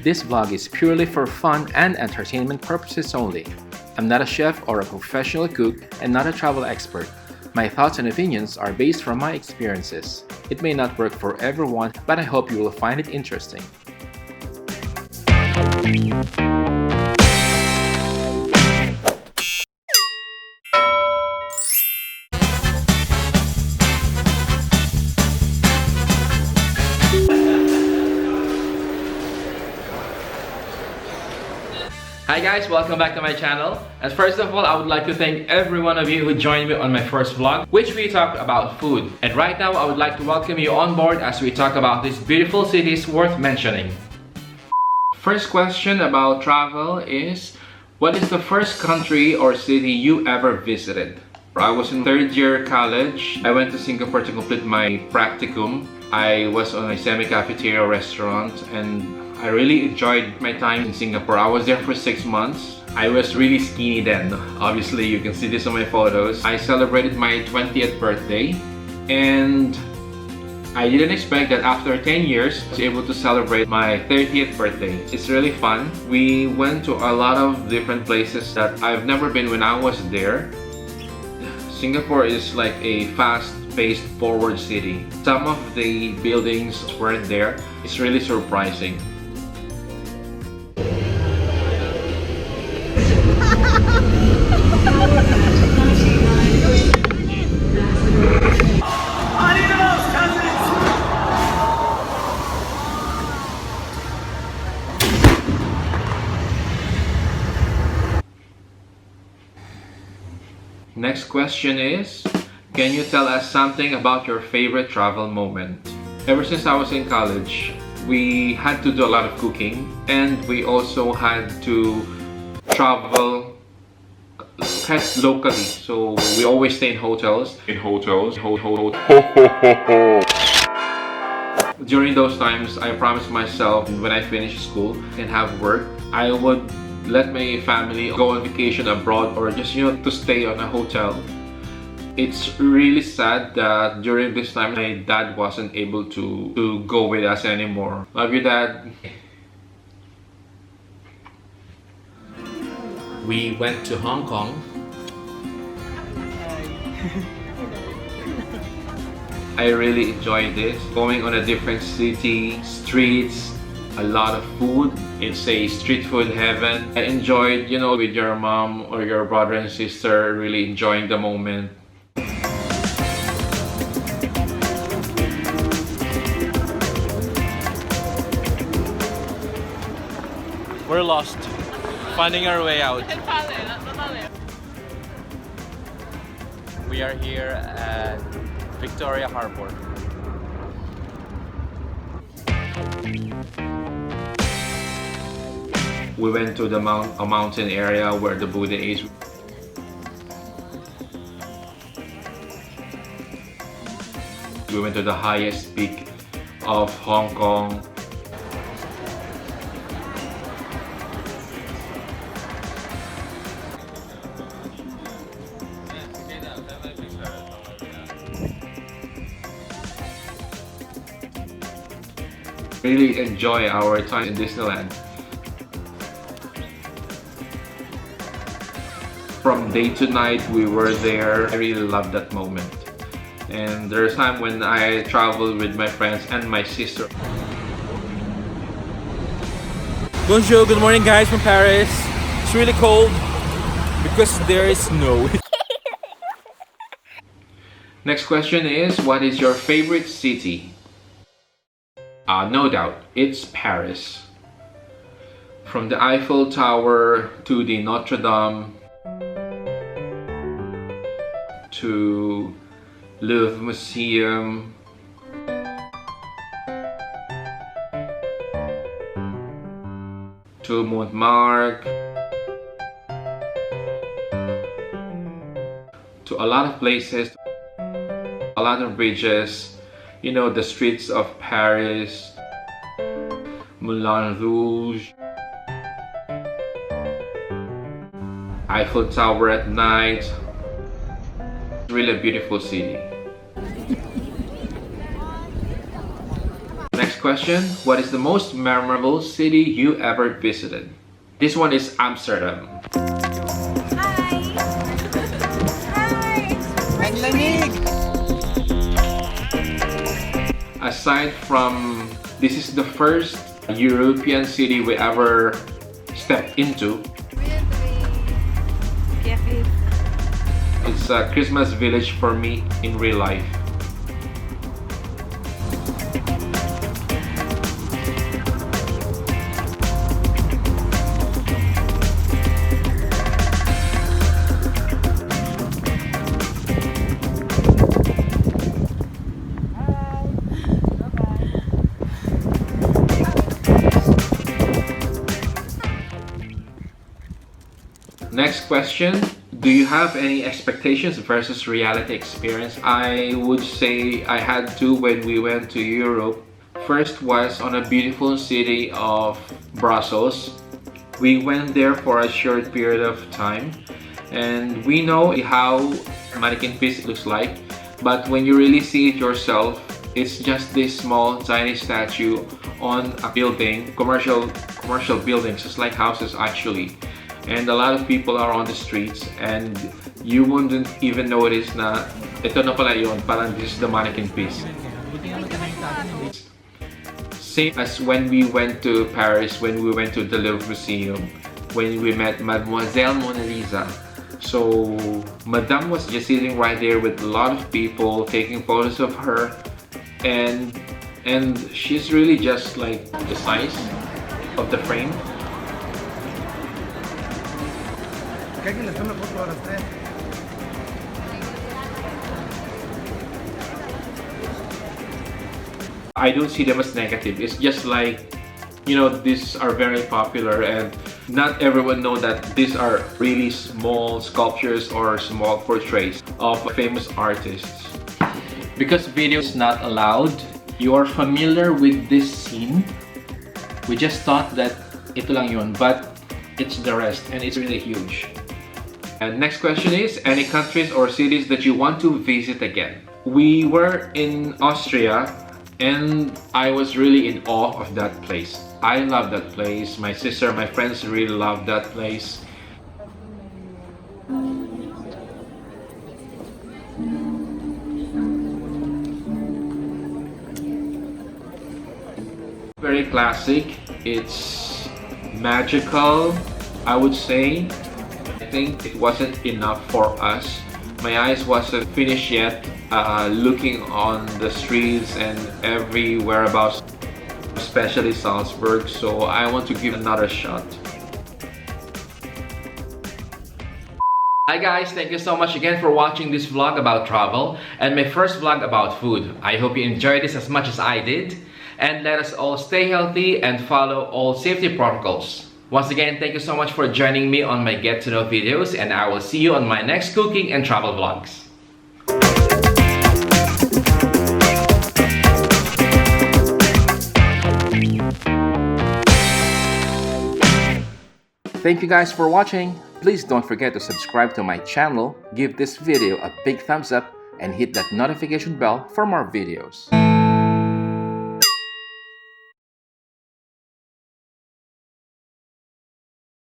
This vlog is purely for fun and entertainment purposes only. I'm not a chef or a professional cook and not a travel expert. My thoughts and opinions are based from my experiences. It may not work for everyone, but I hope you will find it interesting. Hi guys, welcome back to my channel. And first of all, I would like to thank every one of you who joined me on my first vlog, which we talk about food. And right now, I would like to welcome you on board as we talk about these beautiful cities worth mentioning. First question about travel is, what is the first country or city you ever visited? I was in third year college. I went to Singapore to complete my practicum. I was on a semi-cafeteria restaurant and I really enjoyed my time in Singapore. I was there for 6 months. I was really skinny then. Obviously, you can see this on my photos. I celebrated my 20th birthday and I didn't expect that after 10 years, I was able to celebrate my 30th birthday. It's really fun. We went to a lot of different places that I've never been when I was there. Singapore is like a fast-paced, forward city. Some of the buildings weren't there. It's really surprising. Next question is, can you tell us something about your favorite travel moment? Ever since I was in college, we had to do a lot of cooking and we also had to travel locally. So we always stay in hotels. During those times, I promised myself when I finish school and have work, I would let my family go on vacation abroad or just, to stay on a hotel. It's really sad that during this time my dad wasn't able to go with us anymore. Love you, Dad. We went to Hong Kong. I really enjoyed this. Going on a different city, streets, a lot of food. It's a street food heaven. I enjoyed, with your mom or your brother and sister, really enjoying the moment. We're lost, finding our way out. We are here at Victoria Harbour. We went to a mountain area where the Buddha is. We went to the highest peak of Hong Kong. Really enjoy our time in Disneyland. From day to night, we were there. I really loved that moment. And there's a time when I traveled with my friends and my sister. Bonjour, good morning guys from Paris. It's really cold because there is snow. Next question is, what is your favorite city? No doubt, it's Paris. From the Eiffel Tower to the Notre Dame to Louvre Museum, to Montmartre, to a lot of places, a lot of bridges, the streets of Paris, Moulin Rouge, Eiffel Tower at night. Really a beautiful city. Next Next question, what is the most memorable city you ever visited? This one is Amsterdam. Hi! Hi! Aside from, this is the first European city we ever stepped into. It's a Christmas village for me in real life. Next question, do you have any expectations versus reality experience? I would say I had two when we went to Europe. First was on a beautiful city of Brussels. We went there for a short period of time and we know how Mannequin Pis looks like, but when you really see it yourself, it's just this small tiny statue on a building, commercial buildings, just like houses actually. And a lot of people are on the streets and you wouldn't even notice na ito na pala yun, parang this is the Mannequin Pis. Same as when we went to Paris, when we went to the Louvre Museum, when we met Mademoiselle Mona Lisa. So Madame was just sitting right there with a lot of people taking photos of her, and she's really just like the size of the frame. I don't see them as negative. It's just like, you know, these are very popular and not everyone know that these are really small sculptures or small portraits of famous artists. Because video is not allowed, you are familiar with this scene. We just thought that ito lang yun, but it's the rest and it's really huge. And next question is, any countries or cities that you want to visit again? We were in Austria and I was really in awe of that place. I love that place. My sister, my friends really love that place. Very classic. It's magical, I would say. I think it wasn't enough for us. My eyes wasn't finished yet looking on the streets and every whereabouts, especially Salzburg, so I want to give another shot. Hi guys, thank you so much again for watching this vlog about travel and my first vlog about food. I hope you enjoyed this as much as I did, and let us all stay healthy and follow all safety protocols. Once again, thank you so much for joining me on my get to know videos, and I will see you on my next cooking and travel vlogs. Thank you guys for watching. Please don't forget to subscribe to my channel, give this video a big thumbs up, and hit that notification bell for more videos.